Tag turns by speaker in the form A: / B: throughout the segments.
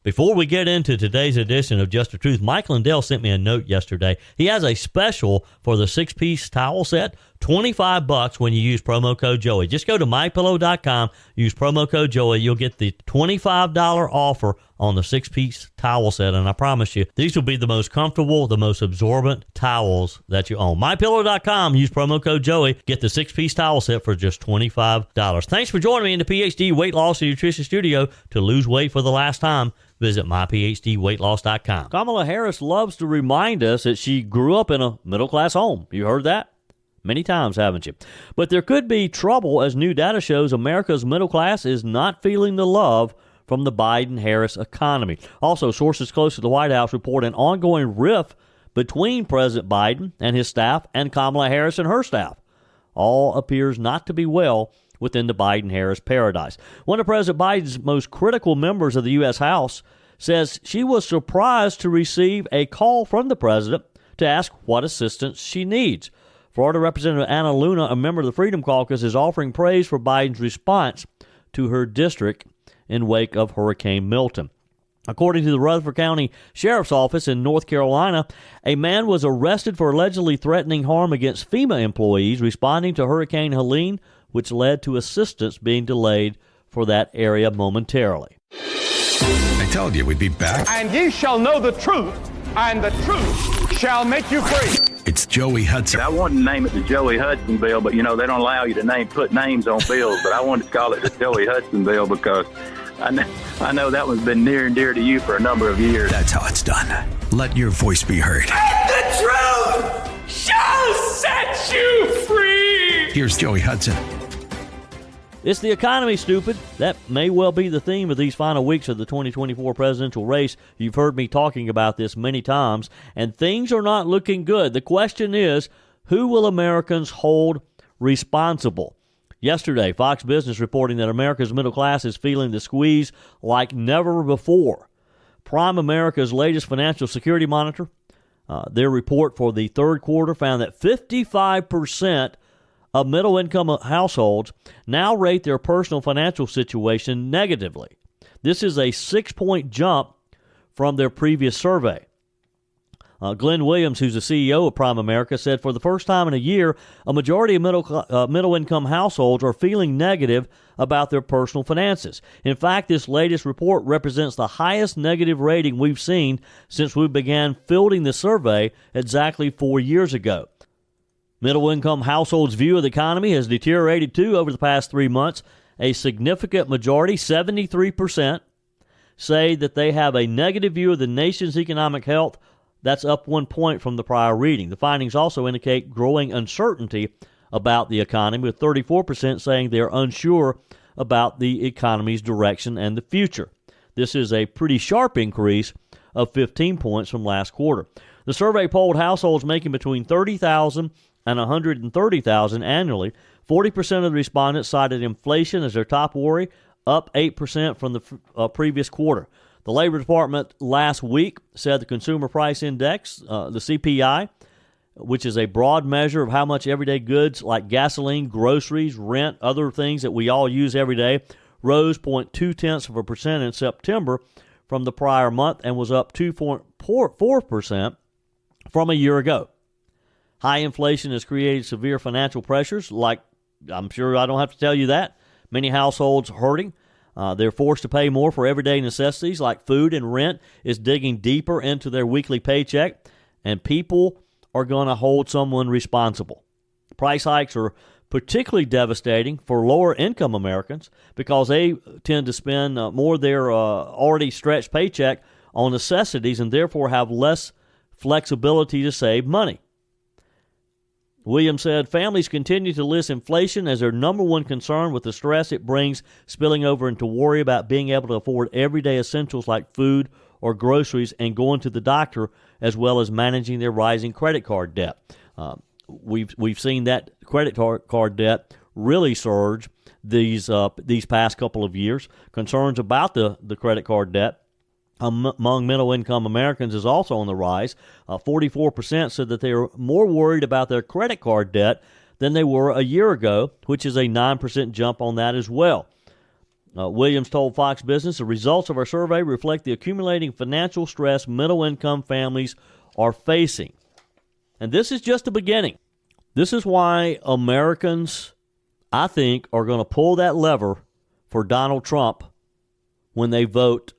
A: Before we get into today's edition of Just the Truth, Mike Lindell sent me a note yesterday. He has a special for the 6-piece towel set, $25 when you use promo code Joey. Just go to mypillow.com, use promo code Joey. You'll get the $25 offer on the 6-piece towel set, and I promise you, these will be the most comfortable, the most absorbent towels that you own. mypillow.com, use promo code Joey. Get the 6-piece towel set for just $25. Thanks for joining me in the PhD Weight Loss and Nutrition Studio to lose weight for the last time. Visit myphdweightloss.com. Kamala Harris loves to remind us that she grew up in a middle-class home. You heard that? Many times, haven't you? But there could be trouble as new data shows America's middle class is not feeling the love from the Biden-Harris economy. Also, sources close to the White House report an ongoing rift between President Biden and his staff and Kamala Harris and her staff. All appears not to be well within the Biden-Harris paradise. One of President Biden's most critical members of the U.S. House says she was surprised to receive a call from the president to ask what assistance she needs. Florida Representative Anna Luna, a member of the Freedom Caucus, is offering praise for Biden's response to her district in wake of Hurricane Milton. According to the Rutherford County Sheriff's Office in North Carolina, a man was arrested for allegedly threatening harm against FEMA employees responding to Hurricane Helene, which led to assistance being delayed for that area momentarily.
B: I told you we'd be back.
C: And ye shall know the truth, and the truth shall make you free.
B: It's Joey Hudson.
D: I wanted to name it the Joey Hudson Bill, but, they don't allow you to put names on bills. But I wanted to call it the Joey Hudson Bill because I know that one's been near and dear to you for a number of years.
B: That's how it's done. Let your voice be heard.
C: And the truth shall set you free.
B: Here's Joey Hudson.
A: It's the economy, stupid. That may well be the theme of these final weeks of the 2024 presidential race. You've heard me talking about this many times, and things are not looking good. The question is, who will Americans hold responsible? Yesterday, Fox Business reporting that America's middle class is feeling the squeeze like never before. Prime America's latest financial security monitor, their report for the third quarter found that 55% of middle-income households now rate their personal financial situation negatively. This is a 6-point jump from their previous survey. Glenn Williams, who's the CEO of Prime America, said for the first time in a year, a majority of middle-income households are feeling negative about their personal finances. In fact, this latest report represents the highest negative rating we've seen since we began fielding the survey exactly 4 years ago. Middle-income households' view of the economy has deteriorated, too, over the past 3 months. A significant majority, 73%, say that they have a negative view of the nation's economic health. That's up 1 point from the prior reading. The findings also indicate growing uncertainty about the economy, with 34% saying they're unsure about the economy's direction and the future. This is a pretty sharp increase of 15 points from last quarter. The survey polled households making between $30,000 and $130,000 annually. 40% of the respondents cited inflation as their top worry, up 8% from the previous quarter. The Labor Department last week said the Consumer Price Index, the CPI, which is a broad measure of how much everyday goods like gasoline, groceries, rent, other things that we all use every day, rose 0.2% in September from the prior month and was up 2.4% from a year ago. High inflation has created severe financial pressures, like I'm sure I don't have to tell you that. Many households hurting. They're forced to pay more for everyday necessities like food, and rent is digging deeper into their weekly paycheck, and people are going to hold someone responsible. Price hikes are particularly devastating for lower-income Americans because they tend to spend more of their already stretched paycheck on necessities and therefore have less flexibility to save money. Williams said families continue to list inflation as their number one concern, with the stress it brings spilling over into worry about being able to afford everyday essentials like food or groceries and going to the doctor, as well as managing their rising credit card debt. We've seen that credit card debt really surge these past couple of years. Concerns about the credit card debt among middle-income Americans is also on the rise. 44% said that they are more worried about their credit card debt than they were a year ago, which is a 9% jump on that as well. Williams told Fox Business, the results of our survey reflect the accumulating financial stress middle-income families are facing. And this is just the beginning. This is why Americans, I think, are going to pull that lever for Donald Trump when they vote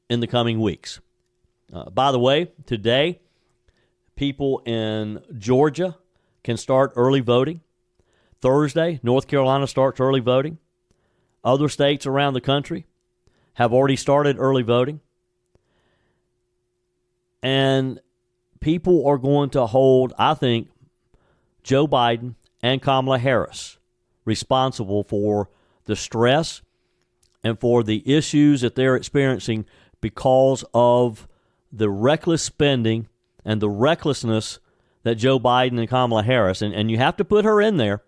A: in the coming weeks. By the way, today, people in Georgia can start early voting. Thursday, North Carolina starts early voting. Other states around the country have already started early voting. And people are going to hold, I think, Joe Biden and Kamala Harris responsible for the stress and for the issues that they're experiencing because of the reckless spending and the recklessness that Joe Biden and Kamala Harris, and you have to put her in there.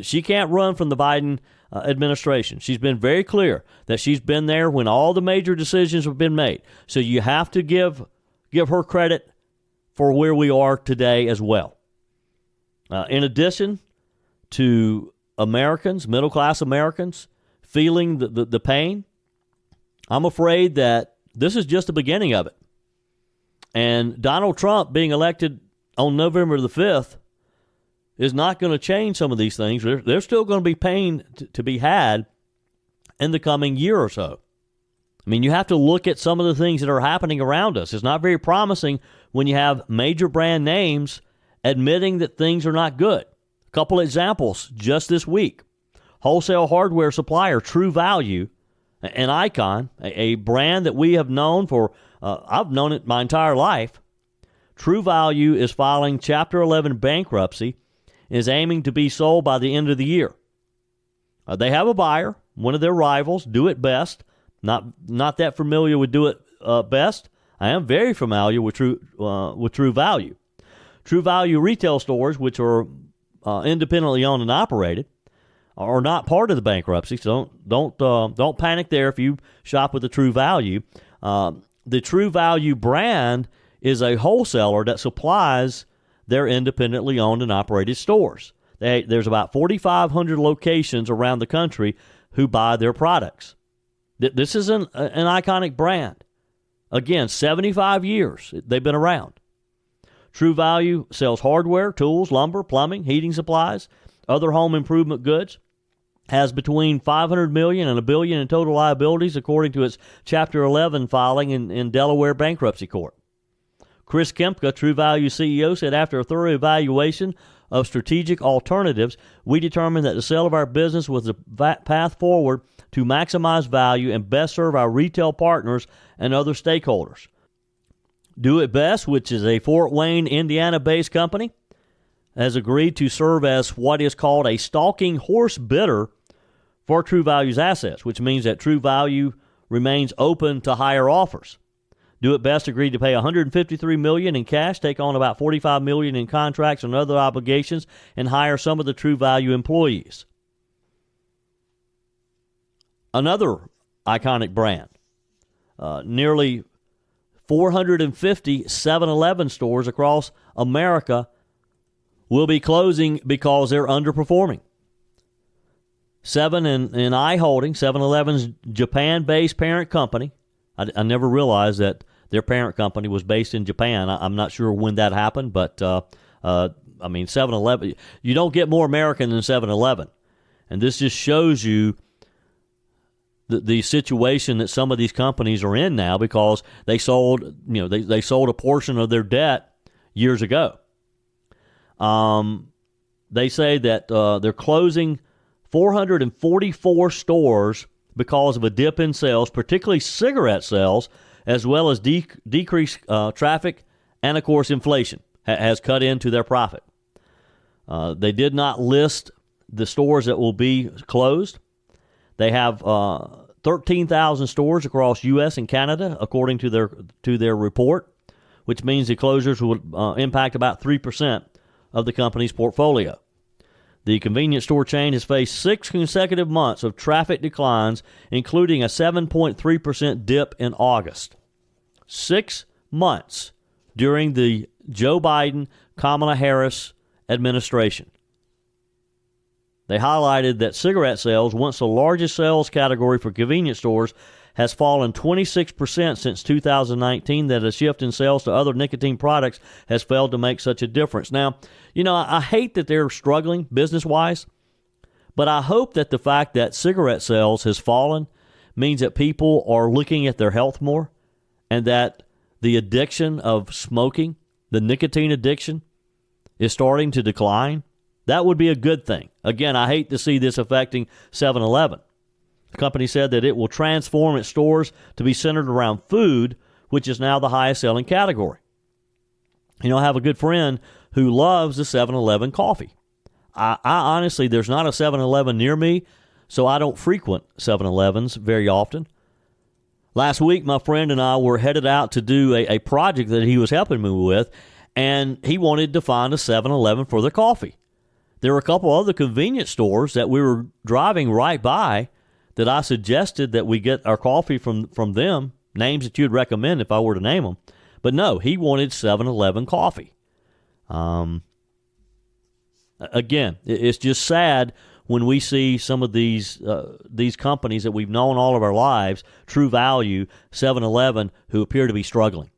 A: She can't run from the Biden administration. She's been very clear that she's been there when all the major decisions have been made. So you have to give her credit for where we are today as well. In addition to Americans, middle-class Americans, feeling the pain, I'm afraid that this is just the beginning of it. And Donald Trump being elected on November the 5th is not going to change some of these things. There's still going to be pain to be had in the coming year or so. I mean, you have to look at some of the things that are happening around us. It's not very promising when you have major brand names admitting that things are not good. A couple examples just this week. Wholesale hardware supplier True Value, an icon, a brand that we have known for, I've known it my entire life. True Value is filing Chapter 11 bankruptcy and is aiming to be sold by the end of the year. They have a buyer, one of their rivals, Do It Best. Not that familiar with Do It Best. I am very familiar with True Value. True Value retail stores, which are independently owned and operated, are not part of the bankruptcy. So don't panic there if you shop with the True Value. The True Value brand is a wholesaler that supplies their independently owned and operated stores. There's about 4,500 locations around the country who buy their products. This is an iconic brand. Again, 75 years they've been around. True Value sells hardware, tools, lumber, plumbing, heating supplies, other home improvement goods. Has between $500 million and $1 billion in total liabilities, according to its Chapter 11 filing in Delaware bankruptcy court. Chris Kempka, True Value CEO, said after a thorough evaluation of strategic alternatives, we determined that the sale of our business was the path forward to maximize value and best serve our retail partners and other stakeholders. Do It Best, which is a Fort Wayne, Indiana-based company, has agreed to serve as what is called a stalking horse bidder for True Value's assets, which means that True Value remains open to higher offers. Do It Best agreed to pay $153 million in cash, take on about $45 million in contracts and other obligations, and hire some of the True Value employees. Another iconic brand, nearly 450 7-Eleven stores across America will be closing because they're underperforming. 7-I Holdings, 7-Eleven's Japan-based parent company. I never realized that their parent company was based in Japan. I'm not sure when that happened, but 7-Eleven, you don't get more American than 7-Eleven. And this just shows you the situation that some of these companies are in now because they sold, they sold a portion of their debt years ago. They say that they're closing 444 stores because of a dip in sales, particularly cigarette sales, as well as decreased traffic, and, of course, inflation has cut into their profit. They did not list the stores that will be closed. They have 13,000 stores across U.S. and Canada, according to their report, which means the closures would impact about 3% of the company's portfolio. The convenience store chain has faced 6 consecutive months of traffic declines, including a 7.3% dip in August. 6 months during the Joe Biden, Kamala Harris administration. They highlighted that cigarette sales, once the largest sales category for convenience stores, has fallen 26% since 2019, that a shift in sales to other nicotine products has failed to make such a difference. Now, I hate that they're struggling business-wise, but I hope that the fact that cigarette sales has fallen means that people are looking at their health more, and that the addiction of smoking, the nicotine addiction, is starting to decline. That would be a good thing. Again, I hate to see this affecting 7-Eleven. The company said that it will transform its stores to be centered around food, which is now the highest selling category. I have a good friend who loves the 7-Eleven coffee. I honestly, there's not a 7-Eleven near me, so I don't frequent 7-Elevens very often. Last week, my friend and I were headed out to do a project that he was helping me with, and he wanted to find a 7-Eleven for the coffee. There were a couple other convenience stores that we were driving right by that I suggested that we get our coffee from them, names that you'd recommend if I were to name them. But no, he wanted 7-Eleven coffee. Again, it's just sad when we see some of these companies that we've known all of our lives, True Value, 7-Eleven, who appear to be struggling.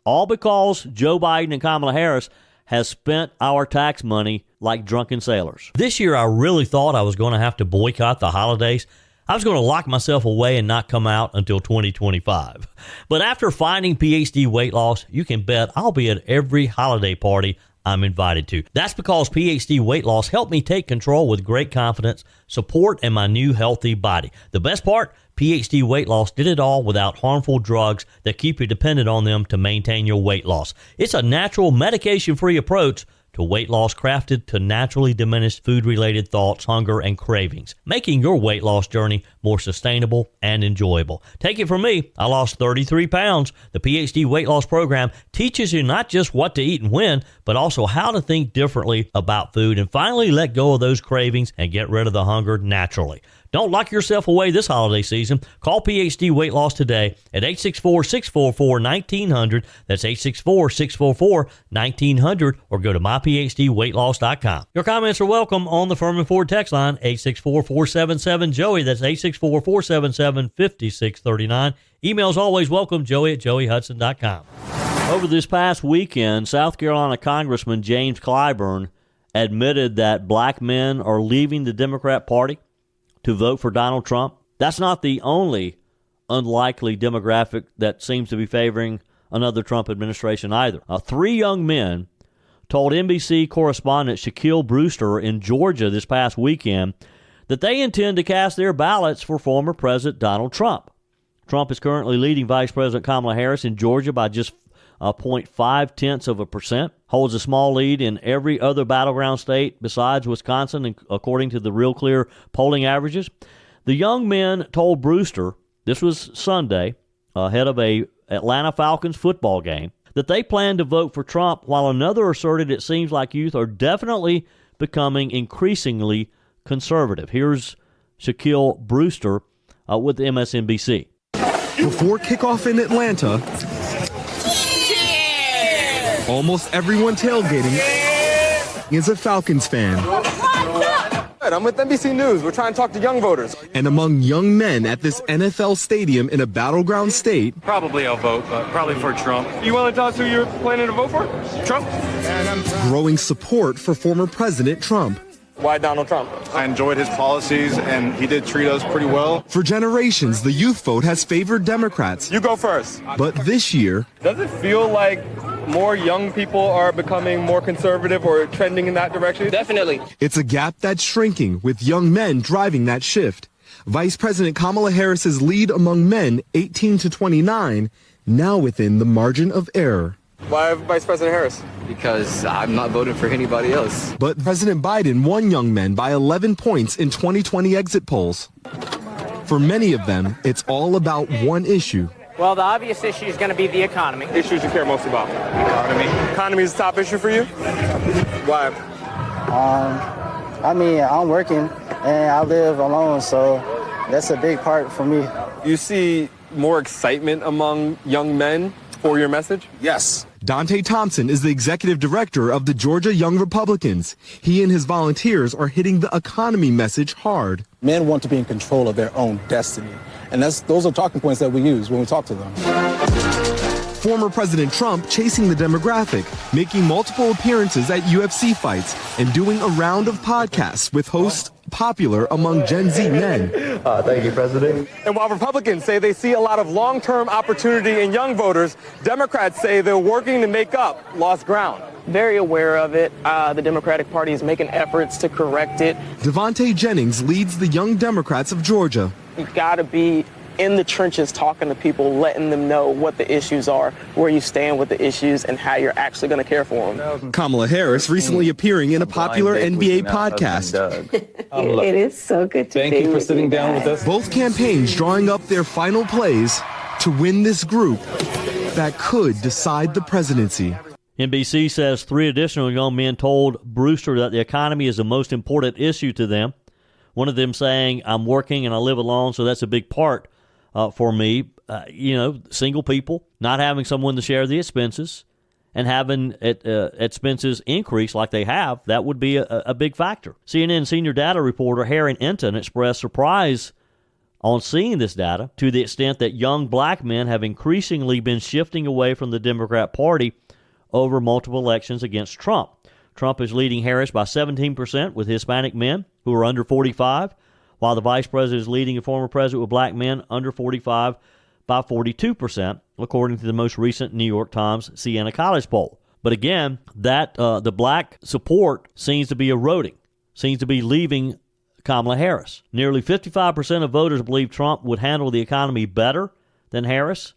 A: All because Joe Biden and Kamala Harris has spent our tax money like drunken sailors. This year, I really thought I was going to have to boycott the holidays. I was going to lock myself away and not come out until 2025. But after finding PhD weight loss, you can bet I'll be at every holiday party I'm invited to. That's because PhD weight loss helped me take control with great confidence, support, and my new healthy body. The best part, PhD weight loss did it all without harmful drugs that keep you dependent on them to maintain your weight loss. It's a natural, medication-free approach to weight loss crafted to naturally diminish food-related thoughts, hunger, and cravings, making your weight loss journey more sustainable and enjoyable. Take it from me, I lost 33 pounds. The PhD weight loss program teaches you not just what to eat and when, but also how to think differently about food and finally let go of those cravings and get rid of the hunger naturally. Don't lock yourself away this holiday season. Call PhD Weight Loss today at 864-644-1900. That's 864-644-1900, or go to myphdweightloss.com. Your comments are welcome on the Furman Ford text line, 864-477-JOEY. That's 864-477-5639. Emails always welcome, joey@joeyhudson.com. Over this past weekend, South Carolina Congressman James Clyburn admitted that black men are leaving the Democrat Party to vote for Donald Trump. That's not the only unlikely demographic that seems to be favoring another Trump administration either. 3 young men told NBC correspondent Shaquille Brewster in Georgia this past weekend that they intend to cast their ballots for former President Donald Trump. Trump is currently leading Vice President Kamala Harris in Georgia by just 0.5%, holds a small lead in every other battleground state besides Wisconsin, according to the Real Clear polling averages. The young men told Brewster, this was Sunday, ahead of a Atlanta Falcons football game, that they plan to vote for Trump, while another asserted it seems like youth are definitely becoming increasingly conservative. Here's Shaquille Brewster with MSNBC.
E: Before kickoff in Atlanta, almost everyone tailgating is a Falcons fan.
F: I'm with NBC News. We're trying to talk to young voters.
E: And among young men at this NFL stadium in a battleground state,
G: Probably I'll vote, but probably for Trump.
F: You want to tell us who you're planning to vote for?
G: Trump?
E: growing support for former President Trump.
F: Why Donald Trump?
G: I enjoyed his policies, and he did treat us pretty well.
E: For generations, the youth vote has favored Democrats.
F: You go first.
E: But this year,
F: Does it feel like more young people are becoming more conservative or trending in that direction?
H: Definitely.
E: it's a gap that's shrinking, with young men driving that shift. Vice President Kamala Harris's lead among men 18 to 29, now within the margin of error.
F: Why Vice President Harris?
H: Because I'm not voting for anybody else.
E: But President Biden won young men by 11 points in 2020 exit polls. For many of them, it's all about one issue.
I: Well, the obvious issue is going to be the economy.
F: Issues you care most about? Economy. Economy is the top issue for you? Why?
J: I'm working and I live alone, so that's a big part for me.
F: You see more excitement among young men for your message?
G: Yes.
E: Dante Thompson is the executive director of the Georgia Young Republicans. He and his volunteers are hitting the economy message hard.
J: Men want to be in control of their own destiny. And those are talking points that we use when we talk to them.
E: Former President Trump chasing the demographic, making multiple appearances at UFC fights, and doing a round of podcasts with hosts popular among Gen Z men.
G: Thank you, President.
F: And while Republicans say they see a lot of long-term opportunity in young voters, Democrats say they're working to make up lost ground.
I: Very aware of it. The Democratic Party is making efforts to correct it.
E: Devontae Jennings leads the Young Democrats of Georgia.
I: You got to be in the trenches talking to people, letting them know what the issues are, where you stand with the issues, and how you're actually going to care for them.
E: Kamala Harris recently appearing in a popular NBA podcast.
K: It is so good to be with you.
G: Thank you for sitting down with us.
E: Both campaigns drawing up their final plays to win this group that could decide the presidency.
A: NBC says 3 additional young men told Brewster that the economy is the most important issue to them. One of them saying, "I'm working and I live alone, so that's a big part for me." Single people, not having someone to share the expenses, and having expenses increase like they have, that would be a big factor. CNN senior data reporter Harry Enton expressed surprise on seeing this data to the extent that young black men have increasingly been shifting away from the Democrat Party over multiple elections against Trump. Trump is leading Harris by 17% with Hispanic men who are under 45, while the vice president is leading the former president with black men under 45 by 42%, according to the most recent New York Times Siena College poll. But again, that the black support seems to be eroding, seems to be leaving Kamala Harris. Nearly 55% of voters believe Trump would handle the economy better than Harris.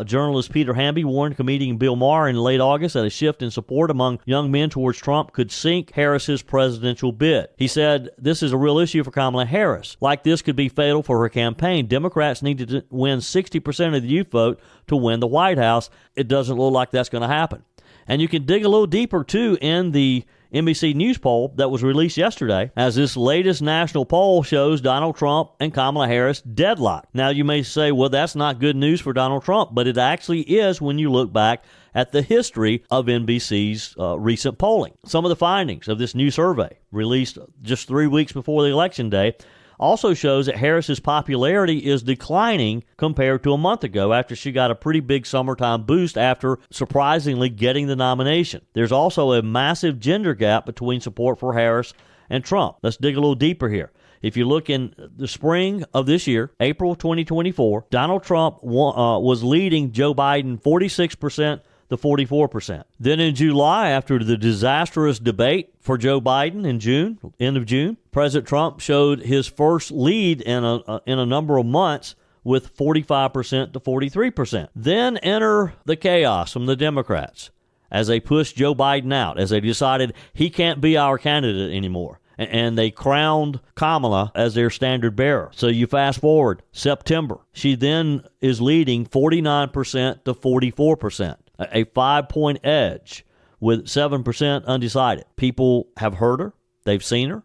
A: Journalist Peter Hamby warned comedian Bill Maher in late August that a shift in support among young men towards Trump could sink Harris's presidential bid. He said, "This is a real issue for Kamala Harris. Like this could be fatal for her campaign. Democrats need to win 60% of the youth vote to win the White House. It doesn't look like that's going to happen." And you can dig a little deeper, too, in the NBC News poll that was released yesterday, as this latest national poll shows Donald Trump and Kamala Harris deadlocked. Now, you may say, well, that's not good news for Donald Trump, but it actually is when you look back at the history of NBC's recent polling. Some of the findings of this new survey, released just 3 weeks before the election day, also shows that Harris's popularity is declining compared to a month ago after she got a pretty big summertime boost after surprisingly getting the nomination. There's also a massive gender gap between support for Harris and Trump. Let's dig a little deeper here. If you look in the spring of this year, April 2024, Donald Trump was leading Joe Biden 46% to 44%. Then in July, after the disastrous debate for Joe Biden in June, end of June, President Trump showed his first lead in a number of months with 45% to 43%. Then enter the chaos from the Democrats as they pushed Joe Biden out, as they decided he can't be our candidate anymore. And they crowned Kamala as their standard bearer. So you fast forward, September. She then is leading 49% to 44%. A 5-point edge with 7% undecided. People have heard her, they've seen her,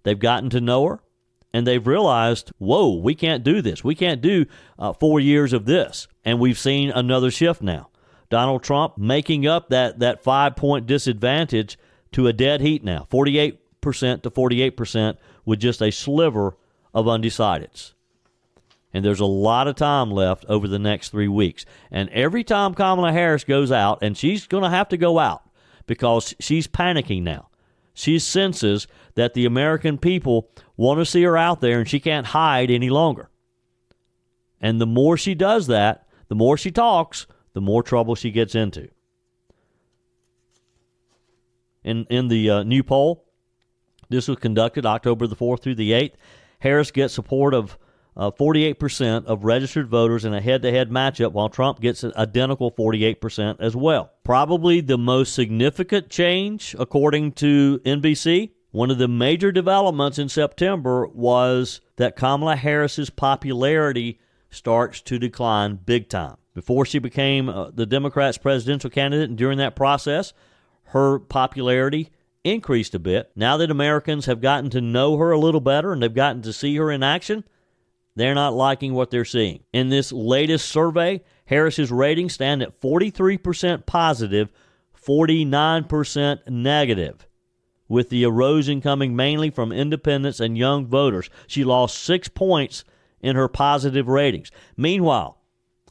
A: they've gotten to know her, and they've realized, whoa, we can't do this. We can't do 4 years of this. And we've seen another shift now. Donald Trump making up that 5-point disadvantage to a dead heat now, 48% to 48% with just a sliver of undecideds. And there's a lot of time left over the next 3 weeks. And every time Kamala Harris goes out, and she's going to have to go out because she's panicking now. She senses that the American people want to see her out there and she can't hide any longer. And the more she does that, the more she talks, the more trouble she gets into. In the new poll, this was conducted October the 4th through the 8th, Harris gets support of 48% of registered voters in a head-to-head matchup, while Trump gets an identical 48% as well. Probably the most significant change, according to NBC, one of the major developments in September was that Kamala Harris's popularity starts to decline big time. Before she became the Democrats' presidential candidate, and during that process, her popularity increased a bit. Now that Americans have gotten to know her a little better and they've gotten to see her in action, they're not liking what they're seeing. In this latest survey, Harris's ratings stand at 43% positive, 49% negative, with the erosion coming mainly from independents and young voters. She lost 6 points in her positive ratings. Meanwhile,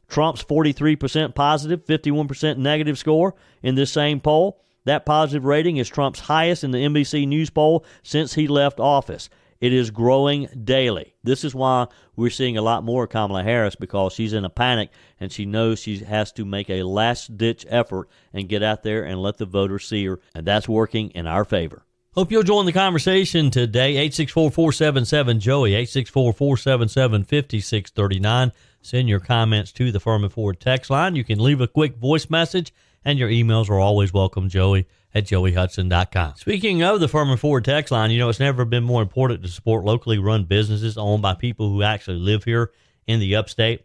A: Trump's 43% positive, 51% negative score in this same poll, that positive rating is Trump's highest in the NBC News poll since he left office. It is growing daily. This is why we're seeing a lot more of Kamala Harris, because she's in a panic and she knows she has to make a last-ditch effort and get out there and let the voters see her, and that's working in our favor. Hope you'll join the conversation today. 864-477-JOEY, 864-477-5639. Send your comments to the Furman Ford text line. You can leave a quick voice message, and your emails are always welcome, joey@joeyhudson.com. Speaking of the Furman Ford text line, it's never been more important to support locally run businesses owned by people who actually live here in the upstate.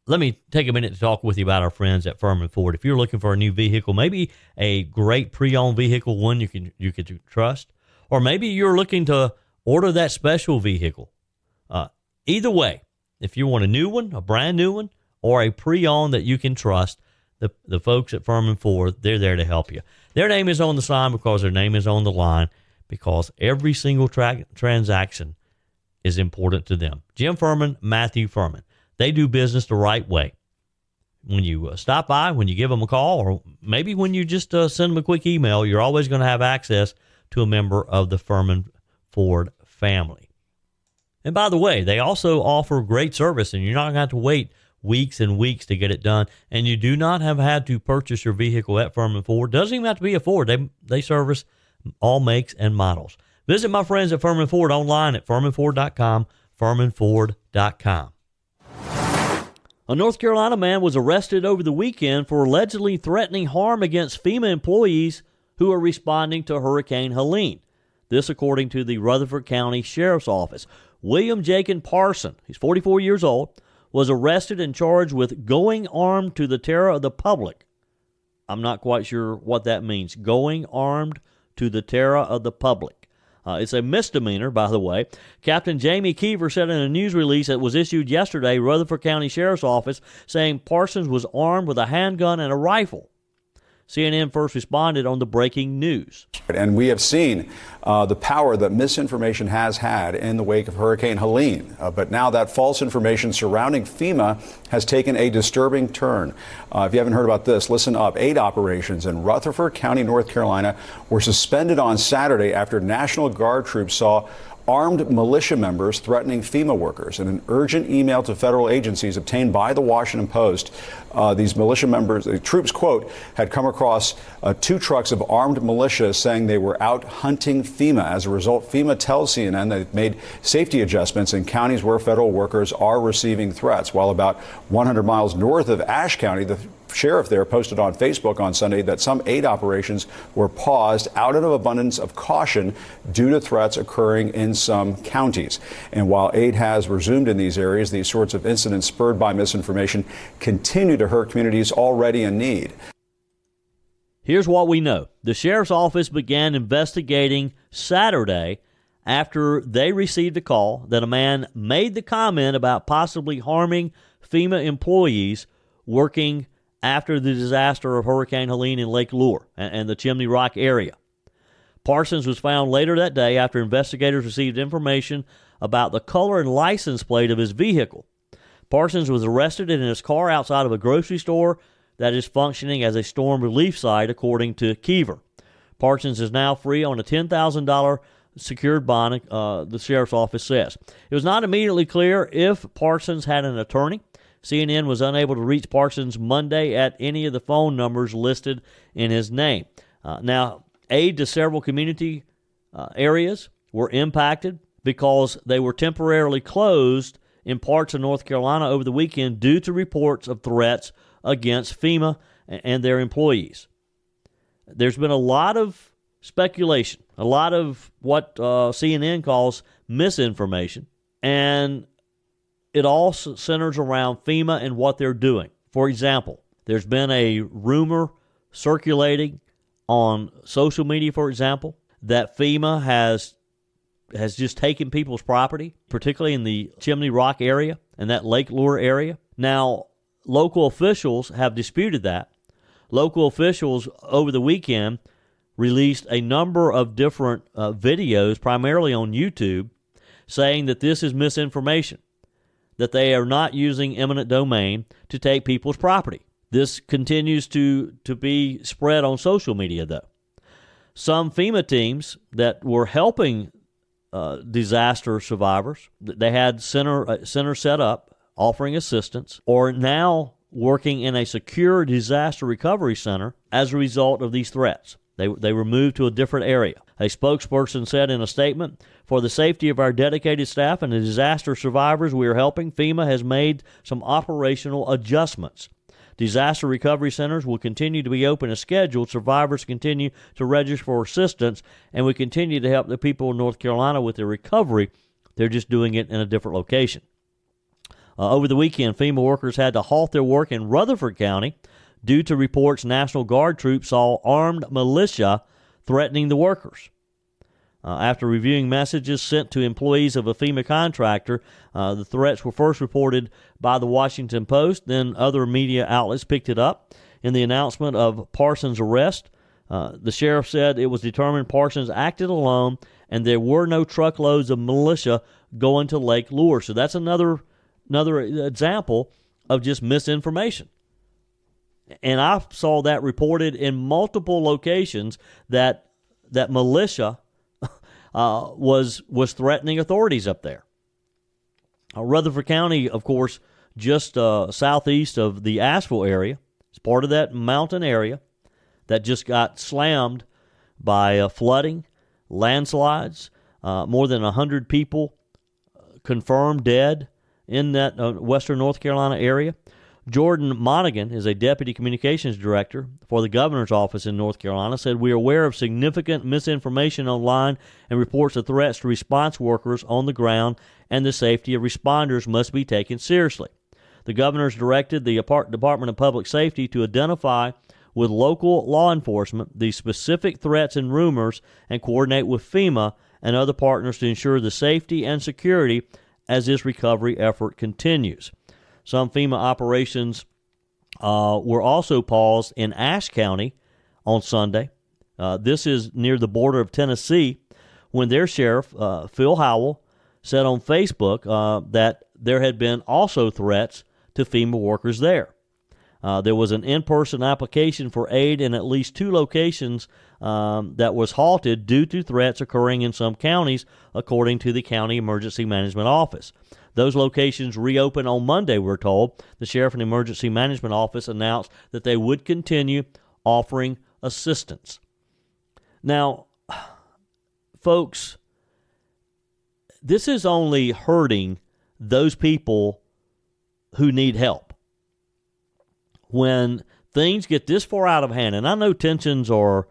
A: Let me take a minute to talk with you about our friends at Furman Ford. If you're looking for a new vehicle, maybe a great pre-owned vehicle, one you could trust, or maybe you're looking to order that special vehicle. Either way, if you want a new one, a brand new one, or a pre-owned that you can trust, the folks at Furman Ford, they're there to help you. Their name is on the sign because their name is on the line, because every single transaction is important to them. Jim Furman, Matthew Furman. They do business the right way. When you stop by, when you give them a call, or maybe when you just send them a quick email, you're always going to have access to a member of the Furman Ford family. And by the way, they also offer great service, and you're not going to have to wait weeks and weeks to get it done. And you do not have had to purchase your vehicle at Furman Ford. Doesn't even have to be a Ford. They service all makes and models. Visit my friends at Furman Ford online at FurmanFord.com, FurmanFord.com. A North Carolina man was arrested over the weekend for allegedly threatening harm against FEMA employees who are responding to Hurricane Helene. This according to the Rutherford County Sheriff's Office. William Jacob Parson, he's 44 years old, was arrested and charged with going armed to the terror of the public. I'm not quite sure what that means. Going armed to the terror of the public. It's a misdemeanor, by the way. Captain Jamie Keever said in a news release that was issued yesterday, Rutherford County Sheriff's Office, saying Parsons was armed with a handgun and a rifle. CNN first responded on the breaking news.
L: And we have seen the power that misinformation has had in the wake of Hurricane Helene. But now that false information surrounding FEMA has taken a disturbing turn. If you haven't heard about this, listen up. Aid operations in Rutherford County, North Carolina, were suspended on Saturday after National Guard troops saw armed militia members threatening FEMA workers. In an urgent email to federal agencies obtained by the Washington Post, these militia members, the troops, quote, had come across 2 trucks of armed militia saying they were out hunting FEMA. As a result, FEMA tells CNN they've made safety adjustments in counties where federal workers are receiving threats. While about 100 miles north of Ashe County, the sheriff there posted on Facebook on Sunday that some aid operations were paused out of abundance of caution due to threats occurring in some counties. And while aid has resumed in these areas, these sorts of incidents spurred by misinformation continue to hurt communities already in need.
A: Here's what we know. The sheriff's office began investigating Saturday after they received a call that a man made the comment about possibly harming FEMA employees working after the disaster of Hurricane Helene in Lake Lure and the Chimney Rock area. Parsons was found later that day after investigators received information about the color and license plate of his vehicle. Parsons was arrested in his car outside of a grocery store that is functioning as a storm relief site, according to Keever. Parsons is now free on a $10,000 secured bond, the sheriff's office says. It was not immediately clear if Parsons had an attorney. CNN was unable to reach Parsons Monday at any of the phone numbers listed in his name. Now, aid to several community areas were impacted because they were temporarily closed in parts of North Carolina over the weekend due to reports of threats against FEMA and their employees. There's been a lot of speculation, a lot of what CNN calls misinformation, and it all centers around FEMA and what they're doing. For example, there's been a rumor circulating on social media, for example, that FEMA has just taken people's property, particularly in the Chimney Rock area and that Lake Lure area. Now, local officials have disputed that. Local officials over the weekend released a number of different videos, primarily on YouTube, saying that this is misinformation, that they are not using eminent domain to take people's property. This continues to be spread on social media, though. Some FEMA teams that were helping disaster survivors, they had center set up offering assistance, or now working in a secure disaster recovery center as a result of these threats. They were moved to a different area. A spokesperson said in a statement, "For the safety of our dedicated staff and the disaster survivors we are helping, FEMA has made some operational adjustments. Disaster recovery centers will continue to be open as scheduled. Survivors continue to register for assistance, and we continue to help the people in North Carolina with their recovery. They're just doing it in a different location." Over the weekend, FEMA workers had to halt their work in Rutherford County due to reports National Guard troops saw armed militia threatening the workers. After reviewing messages sent to employees of a FEMA contractor, the threats were first reported by the Washington Post. Then other media outlets picked it up. In the announcement of Parsons' arrest, the sheriff said it was determined Parsons acted alone and there were no truckloads of militia going to Lake Lure. So that's another example of just misinformation. And I saw that reported in multiple locations that militia was threatening authorities up there. Rutherford County, of course, just southeast of the Asheville area, is part of that mountain area that just got slammed by flooding, landslides. More than 100 people confirmed dead in that western North Carolina area. Jordan Monaghan is a deputy communications director for the governor's office in North Carolina, said, "We are aware of significant misinformation online and reports of threats to response workers on the ground, and the safety of responders must be taken seriously." The governor's directed the Department of Public Safety to identify with local law enforcement the specific threats and rumors and coordinate with FEMA and other partners to ensure the safety and security as this recovery effort continues. Some FEMA operations were also paused in Ashe County on Sunday. This is near the border of Tennessee, when their sheriff, Phil Howell, said on Facebook that there had been also threats to FEMA workers there. There was an in-person application for aid in at least 2 locations that was halted due to threats occurring in some counties, according to the County Emergency Management Office. Those locations reopened on Monday, we're told. The Sheriff and Emergency Management Office announced that they would continue offering assistance. Now, folks, this is only hurting those people who need help. When things get this far out of hand, and I know tensions are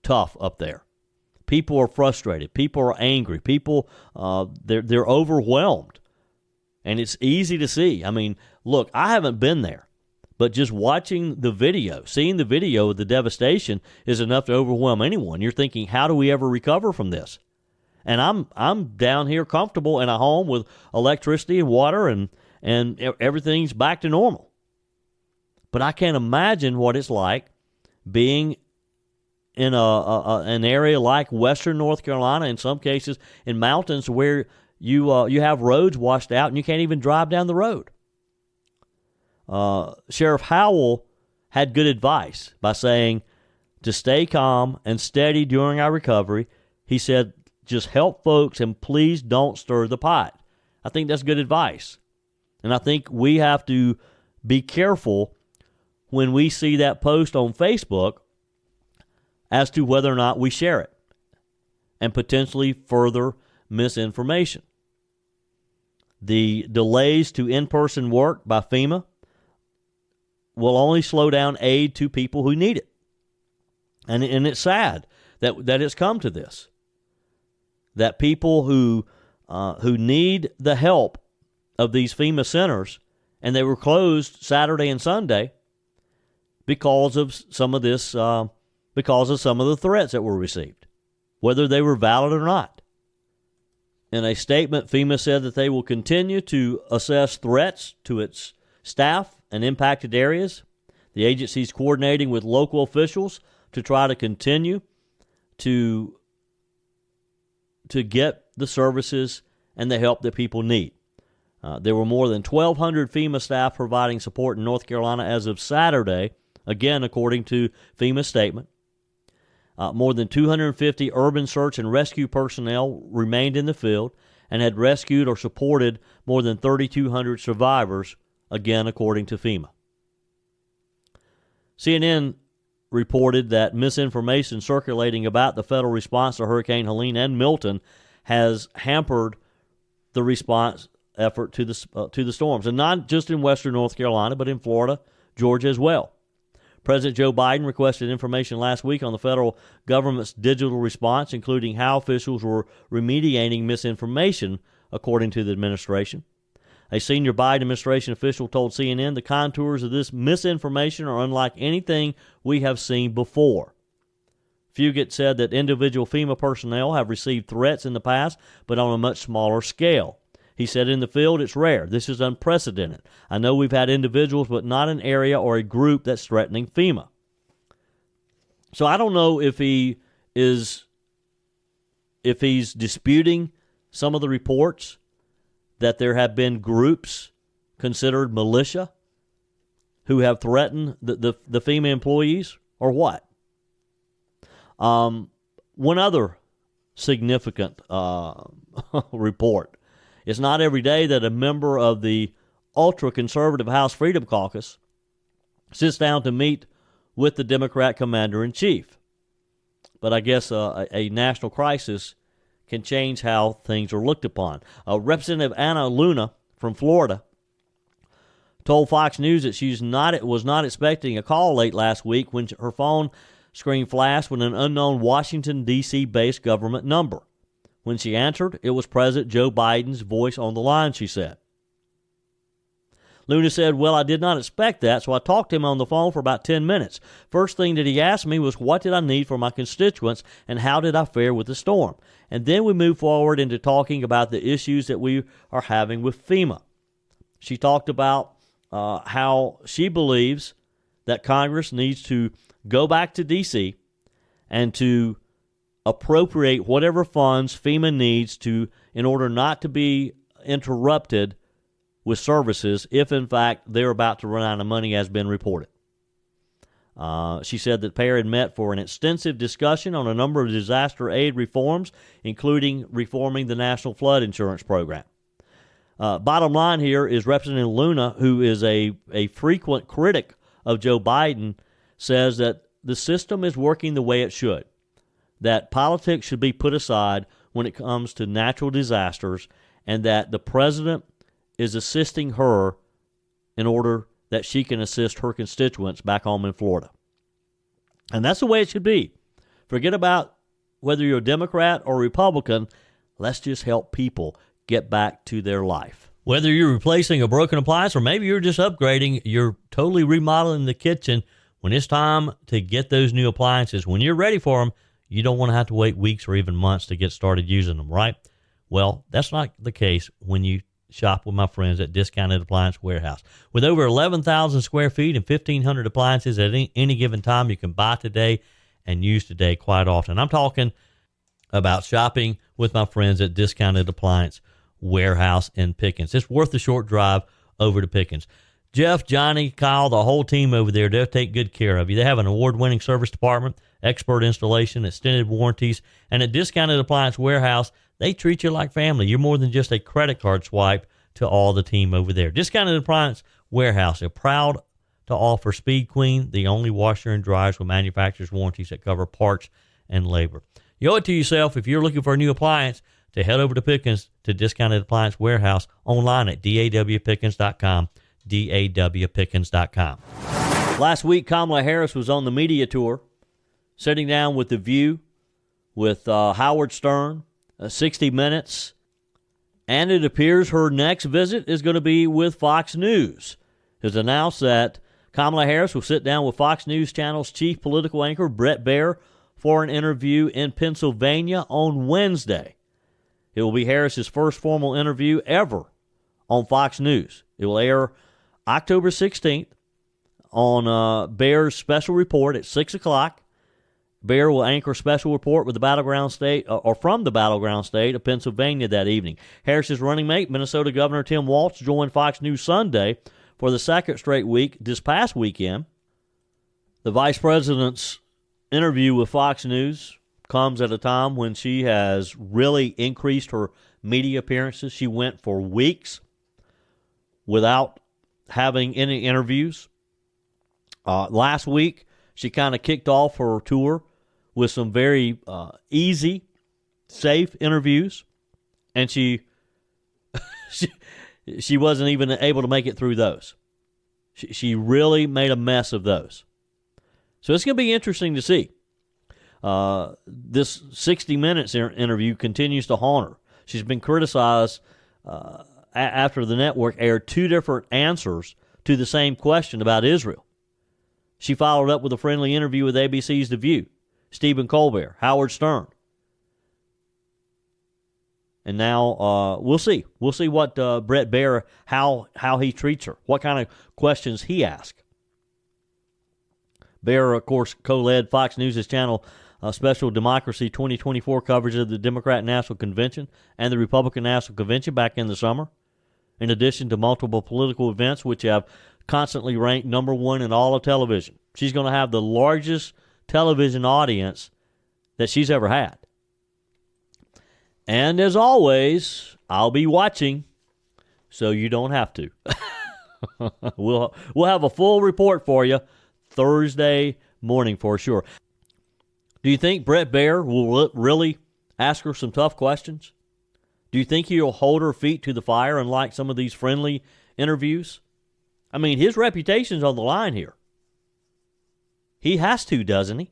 A: tough up there. People are frustrated. People are angry. People, they're overwhelmed. And it's easy to see. I mean, look, I haven't been there, but just watching the video, seeing the video of the devastation is enough to overwhelm anyone. You're thinking, how do we ever recover from this? And I'm down here comfortable in a home with electricity and water, and everything's back to normal. But I can't imagine what it's like being in an area like western North Carolina, in some cases in mountains where you have roads washed out and you can't even drive down the road. Sheriff Howell had good advice by saying to stay calm and steady during our recovery. He said, just help folks and please don't stir the pot. I think that's good advice. And I think we have to be careful when we see that post on Facebook as to whether or not we share it and potentially further misinformation. The delays to in-person work by FEMA will only slow down aid to people who need it. And it's sad that it's come to this, that people who need the help of these FEMA centers, and they were closed Saturday and Sunday because of some of this, because of some of the threats that were received, whether they were valid or not. In a statement, FEMA said that they will continue to assess threats to its staff in impacted areas. The agency's coordinating with local officials to try to continue to get the services and the help that people need. There were more than 1,200 FEMA staff providing support in North Carolina as of Saturday, again, according to FEMA's statement. More than 250 urban search and rescue personnel remained in the field and had rescued or supported more than 3,200 survivors, again, according to FEMA. CNN reported that misinformation circulating about the federal response to Hurricane Helene and Milton has hampered the response effort to the storms, and not just in western North Carolina, but in Florida, Georgia as well. President Joe Biden requested information last week on the federal government's digital response, including how officials were remediating misinformation, according to the administration. A senior Biden administration official told CNN the contours of this misinformation are unlike anything we have seen before. Fugit said that individual FEMA personnel have received threats in the past, but on a much smaller scale. He said, in the field, it's rare. This is unprecedented. I know we've had individuals, but not an area or a group that's threatening FEMA. So I don't know if he's disputing some of the reports that there have been groups considered militia who have threatened the FEMA employees, or what. One other significant report. It's not every day that a member of the ultra-conservative House Freedom Caucus sits down to meet with the Democrat commander-in-chief. But I guess a national crisis can change how things are looked upon. Representative Anna Luna from Florida told Fox News that she was not expecting a call late last week when her phone screen flashed with an unknown Washington, D.C.-based government number. When she answered, it was President Joe Biden's voice on the line, she said. Luna said, well, I did not expect that, so I talked to him on the phone for about 10 minutes. First thing that he asked me was what did I need for my constituents and how did I fare with the storm. And then we moved forward into talking about the issues that we are having with FEMA. She talked about how she believes that Congress needs to go back to D.C. and to appropriate whatever funds FEMA needs in order not to be interrupted with services if, in fact, they're about to run out of money, as been reported. She said that PAIR had met for an extensive discussion on a number of disaster aid reforms, including reforming the National Flood Insurance Program. Bottom line here is Representative Luna, who is a frequent critic of Joe Biden, says that the system is working the way it should, that politics should be put aside when it comes to natural disasters, and that the president is assisting her in order that she can assist her constituents back home in Florida. And that's the way it should be. Forget about whether you're a Democrat or Republican. Let's just help people get back to their life. Whether you're replacing a broken appliance or maybe you're just upgrading, you're totally remodeling the kitchen, when it's time to get those new appliances, when you're ready for them, you don't want to have to wait weeks or even months to get started using them, right? Well, that's not the case when you shop with my friends at Discounted Appliance Warehouse. With over 11,000 square feet and 1,500 appliances at any given time, you can buy today and use today quite often. I'm talking about shopping with my friends at Discounted Appliance Warehouse in Pickens. It's worth the short drive over to Pickens. Jeff, Johnny, Kyle, the whole team over there, they'll take good care of you. They have an award-winning service department, expert installation, extended warranties, and at Discounted Appliance Warehouse, they treat you like family. You're more than just a credit card swipe to all the team over there. Discounted Appliance Warehouse, they're proud to offer Speed Queen, the only washer and dryers with manufacturer's warranties that cover parts and labor. You owe it to yourself if you're looking for a new appliance to head over to Pickens to Discounted Appliance Warehouse online at dawpickens.com, dawpickens.com. Last week, Kamala Harris was on the media tour, sitting down with The View, with Howard Stern, 60 Minutes, and it appears her next visit is going to be with Fox News. It was announced that Kamala Harris will sit down with Fox News Channel's chief political anchor, Bret Baier, for an interview in Pennsylvania on Wednesday. It will be Harris's first formal interview ever on Fox News. It will air October 16th on Bear's special report at 6 o'clock. Bear will anchor a special report with the battleground state, or from the battleground state of Pennsylvania that evening. Harris's running mate, Minnesota Governor Tim Walz, joined Fox News Sunday for the second straight week this past weekend. The vice president's interview with Fox News comes at a time when she has really increased her media appearances. She went for weeks without having any interviews. Last week, she kind of kicked off her tour with some very easy, safe interviews, and she wasn't even able to make it through those. She really made a mess of those. So it's going to be interesting to see. This 60 Minutes interview continues to haunt her. She's been criticized after the network aired two different answers to the same question about Israel. She followed up with a friendly interview with ABC's The View, Stephen Colbert, Howard Stern. And now we'll see. We'll see what Bret Baier, how he treats her, what kind of questions he asks. Baier, of course, co-led Fox News' channel Special Democracy 2024 coverage of the Democrat National Convention and the Republican National Convention back in the summer, in addition to multiple political events which have constantly ranked number one in all of television. She's going to have the largest television audience that she's ever had. And as always, I'll be watching, so you don't have to. We'll have a full report for you Thursday morning for sure. Do you think Bret Baier will really ask her some tough questions? Do you think he'll hold her feet to the fire unlike some of these friendly interviews? I mean, his reputation's on the line here. He has to, doesn't he?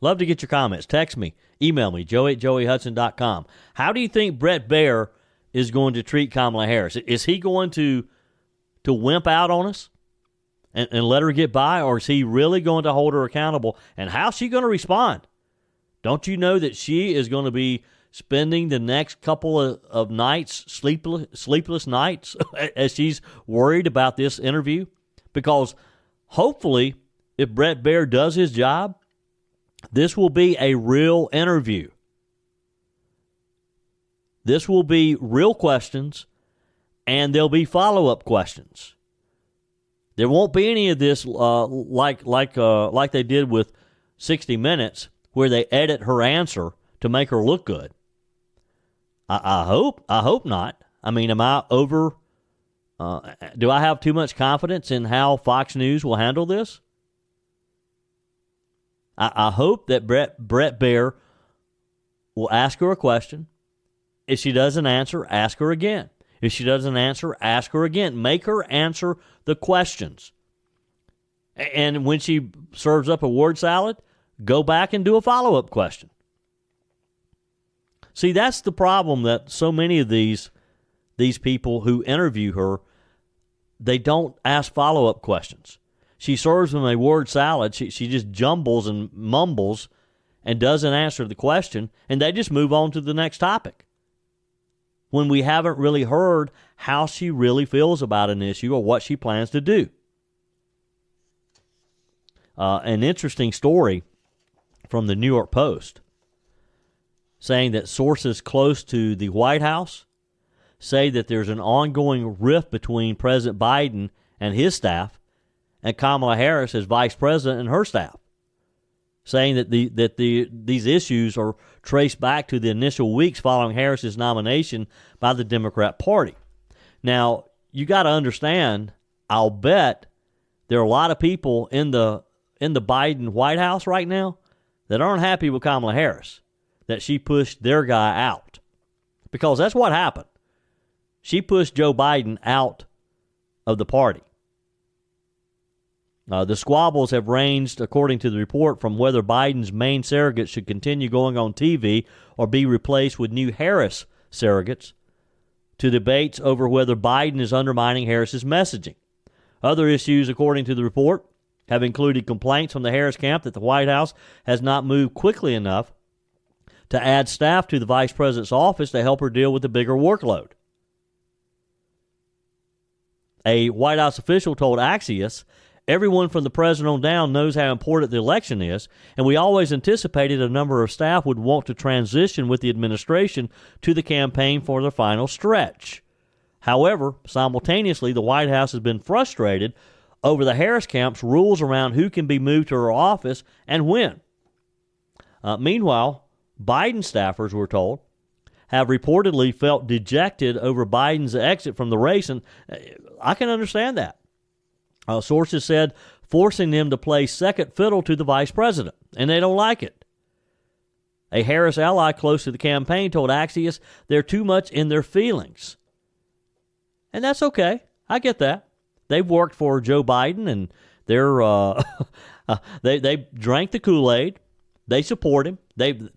A: Love to get your comments. Text me. Email me, joey@joeyhudson.com. How do you think Bret Baier is going to treat Kamala Harris? Is he going to wimp out on us and let her get by, or is he really going to hold her accountable? And how's she going to respond? Don't you know that she is going to be spending the next couple of nights, sleepless nights, as she's worried about this interview? Because hopefully, if Bret Baier does his job, this will be a real interview. This will be real questions, and there'll be follow-up questions. There won't be any of this like they did with 60 Minutes, where they edit her answer to make her look good. I hope not. I mean, am I over? Do I have too much confidence in how Fox News will handle this? I hope that Bret Baier will ask her a question. If she doesn't answer, ask her again. If she doesn't answer, ask her again. Make her answer the questions. And when she serves up a word salad, go back and do a follow-up question. See, that's the problem that so many of these people who interview her, they don't ask follow-up questions. She serves them a word salad. She just jumbles and mumbles and doesn't answer the question, and they just move on to the next topic, when we haven't really heard how she really feels about an issue or what she plans to do. An interesting story from the New York Post saying that sources close to the White House say that there's an ongoing rift between President Biden and his staff and Kamala Harris as vice president and her staff, saying that these issues are traced back to the initial weeks following Harris's nomination by the Democrat Party. Now, you got to understand, I'll bet there are a lot of people in the Biden White House right now that aren't happy with Kamala Harris, that she pushed their guy out. Because that's what happened. She pushed Joe Biden out of the party. The squabbles have ranged, according to the report, from whether Biden's main surrogate should continue going on TV or be replaced with new Harris surrogates, to debates over whether Biden is undermining Harris's messaging. Other issues, according to the report, have included complaints from the Harris camp that the White House has not moved quickly enough to add staff to the vice president's office to help her deal with the bigger workload. A White House official told Axios, everyone from the president on down knows how important the election is, and we always anticipated a number of staff would want to transition with the administration to the campaign for their final stretch. However, simultaneously, the White House has been frustrated over the Harris camp's rules around who can be moved to her office and when. Meanwhile, Biden staffers, we're told, have reportedly felt dejected over Biden's exit from the race, and I can understand that. Sources said forcing them to play second fiddle to the vice president, and they don't like it. A Harris ally close to the campaign told Axios they're too much in their feelings. And that's okay. I get that. They've worked for Joe Biden, and they drank the Kool-Aid. They support him.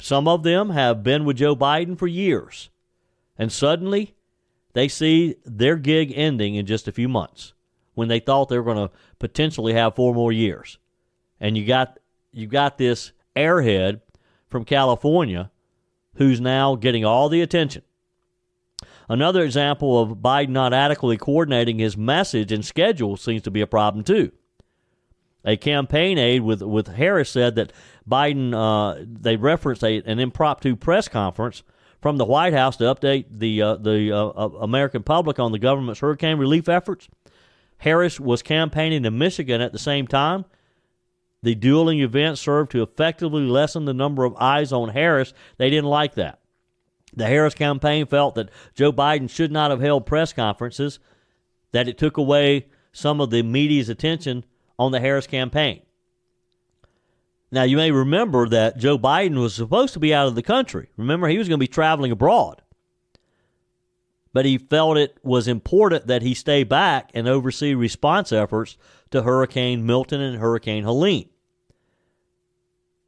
A: Some of them have been with Joe Biden for years. And suddenly, they see their gig ending in just a few months when they thought they were going to potentially have 4 more years. And you got this airhead from California who's now getting all the attention. Another example of Biden not adequately coordinating his message and schedule seems to be a problem, too. A campaign aide with Harris said that Biden, they referenced an impromptu press conference from the White House to update the American public on the government's hurricane relief efforts. Harris was campaigning in Michigan at the same time. The dueling events served to effectively lessen the number of eyes on Harris. They didn't like that. The Harris campaign felt that Joe Biden should not have held press conferences, that it took away some of the media's attention on the Harris campaign. Now, you may remember that Joe Biden was supposed to be out of the country. Remember, he was going to be traveling abroad. But he felt it was important that he stay back and oversee response efforts to Hurricane Milton and Hurricane Helene.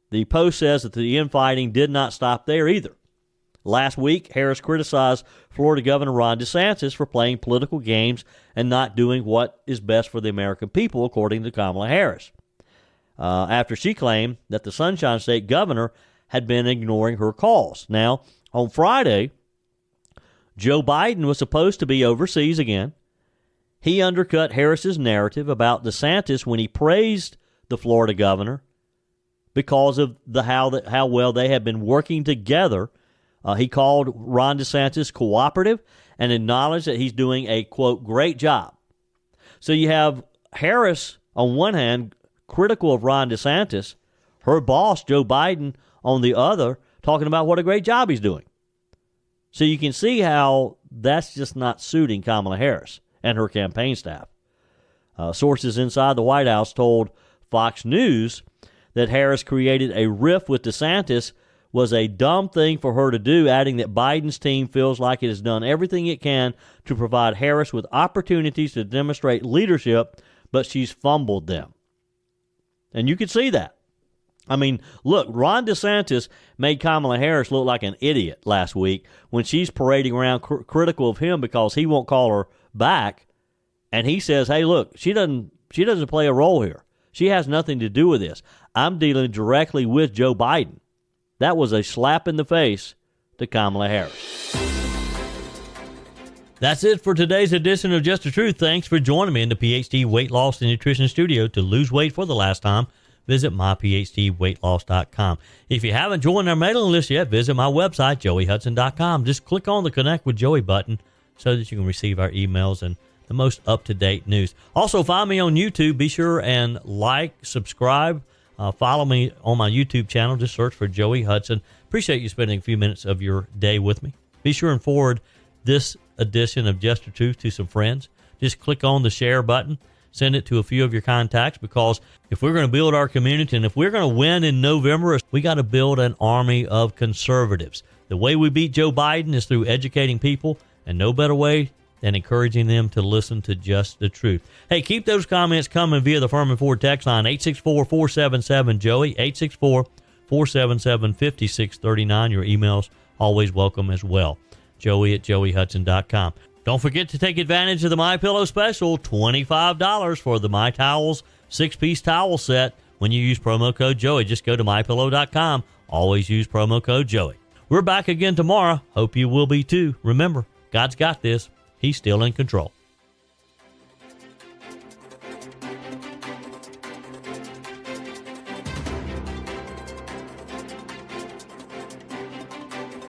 A: The Post says that the infighting did not stop there either. Last week, Harris criticized Florida Governor Ron DeSantis for playing political games and not doing what is best for the American people, according to Kamala Harris, after she claimed that the Sunshine State governor had been ignoring her calls. Now, on Friday, Joe Biden was supposed to be overseas again. He undercut Harris's narrative about DeSantis when he praised the Florida governor because of how well they had been working together. He called Ron DeSantis cooperative and acknowledged that he's doing a, quote, great job. So you have Harris, on one hand, critical of Ron DeSantis, her boss, Joe Biden, on the other, talking about what a great job he's doing. So you can see how that's just not suiting Kamala Harris and her campaign staff. Sources inside the White House told Fox News that Harris created a rift with DeSantis was a dumb thing for her to do, adding that Biden's team feels like it has done everything it can to provide Harris with opportunities to demonstrate leadership, but she's fumbled them. And you can see that. I mean, look, Ron DeSantis made Kamala Harris look like an idiot last week when she's parading around critical of him because he won't call her back. And he says, hey, look, she doesn't play a role here. She has nothing to do with this. I'm dealing directly with Joe Biden. That was a slap in the face to Kamala Harris. That's it for today's edition of Just the Truth. Thanks for joining me in the PhD Weight Loss and Nutrition Studio. To lose weight for the last time, visit myphdweightloss.com. If you haven't joined our mailing list yet, visit my website, joeyhudson.com. Just click on the Connect with Joey button so that you can receive our emails and the most up-to-date news. Also, find me on YouTube. Be sure and like, subscribe. Follow me on my YouTube channel. Just search for Joey Hudson. Appreciate you spending a few minutes of your day with me. Be sure and forward this edition of Just the Truth to some friends. Just click on the share button. Send it to a few of your contacts, because if we're going to build our community and if we're going to win in November, we got to build an army of conservatives. The way we beat Joe Biden is through educating people, and no better way than encouraging them to listen to Just the Truth. Hey, keep those comments coming via the Furman Ford text line, 864-477-JOEY, 864-477-5639. Your emails always welcome as well. Joey@joeyhudson.com. Don't forget to take advantage of the MyPillow special, $25 for the My Towels 6-piece towel set when you use promo code Joey. Just go to MyPillow.com. Always use promo code Joey. We're back again tomorrow. Hope you will be too. Remember, God's got this. He's still in control.